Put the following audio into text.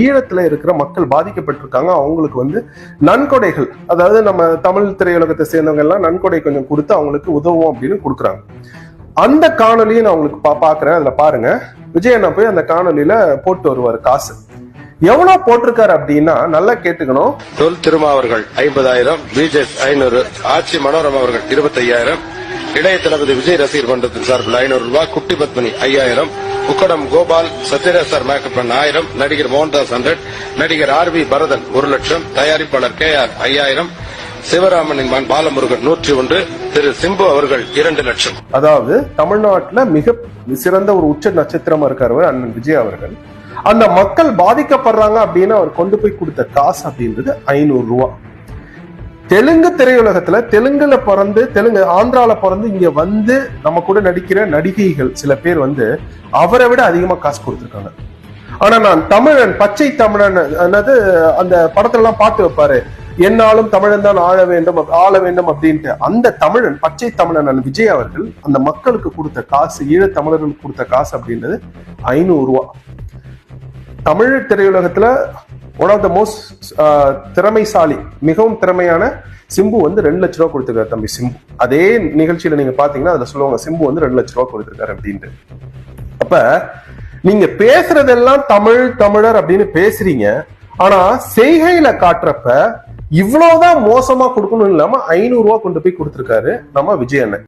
ஈழத்துல இருக்கிற மக்கள் பாதிக்கப்பட்டிருக்காங்க, அவங்களுக்கு வந்து நன்கொடைகள், அதாவது நம்ம தமிழ் திரையுலகத்தை சேர்ந்தவங்க எல்லாம் நன்கொடை கொஞ்சம் கொடுத்து அவங்களுக்கு உதவும் அப்படின்னு கொடுக்குறாங்க. அந்த காணொலியை நான் உங்களுக்கு பாக்குறேன். அதுல பாருங்க, விஜய் அண்ணா போய் அந்த காணொலியில போட்டு வருவாரு காசு. எவ்வளவு போட்டிருக்காரு அப்படின்னா நல்லா கேட்டுக்கணும். தொல் திருமாவர்கள் 50,000, பிஜேஸ் 500, ஆட்சி மனோரமா அவர்கள் 25,000, இளைய தளபதி விஜய் ரசிகர் மன்றத்தின் சார்பில் 500 ரூபாய், குட்டி பத்மினி 5,000, உக்கடம் கோபால், சத்யராஜ் சார் மேக்கப்பன் 1000, நடிகர் மோகன்தாஸ் 100, நடிகர் RV பரதன் 1 லட்சம், தயாரிப்பாளர் KR 5,000, சிவராமனின் மகன் பாலமுருகன் 101, திரு சிம்பு அவர்கள் 2 லட்சம். அதாவது தமிழ்நாட்டுல மிக சிறந்த ஒரு உச்ச நட்சத்திரமா இருக்காரு அண்ணன் விஜய் அவர்கள். அந்த மக்கள் பாதிக்கப்படுறாங்க அப்படின்னு அவர் கொண்டு போய் கொடுத்த காசு அப்படின்றது 500 ரூபாய். தெலுங்கு திரையுலகத்துல ஆந்திரால பிறந்து இங்க வந்து நம்ம கூட நடிக்கிற நடிகைகள் சில பேர் வந்து அவரை விட அதிகமா காசு கொடுத்திருக்காங்க. ஆனா நான் தமிழன், பச்சை தமிழன் அந்த படத்துல எல்லாம் பாட்டு வைப்பாரு, என்னாலும் தமிழன் தான் ஆள வேண்டும் அப்படின்ட்டு. அந்த தமிழன், பச்சை தமிழன் விஜய் அவர்கள் அந்த மக்களுக்கு கொடுத்த காசு, ஈழ தமிழர்களுக்கு கொடுத்த காசு அப்படின்றது 500 ரூபாய். தமிழ் திரையுலகத்துல ஒன் ஆஃப் த மோஸ்ட் திறமைசாலி, மிகவும் திறமையான சிம்பு வந்து 2 லட்ச ரூபாய் கொடுத்திருக்காரு. தம்பி சிம்பு, அதே நிகழ்ச்சியில நீங்க பாத்தீங்கன்னா அதுல சொல்லுவாங்க சிம்பு வந்து 2 லட்ச ரூபாய் கொடுத்திருக்காரு அப்படின்ட்டு. அப்ப நீங்க பேசுறதெல்லாம் தமிழர் அப்படின்னு பேசுறீங்க, ஆனா செய்கையில காட்டுறப்ப இவ்வளவுதான் மோசமா கொடுக்கணும் இல்லாம 500 ரூபாய் கொண்டு போய் கொடுத்திருக்காரு நம்ம விஜய் அண்ணன்.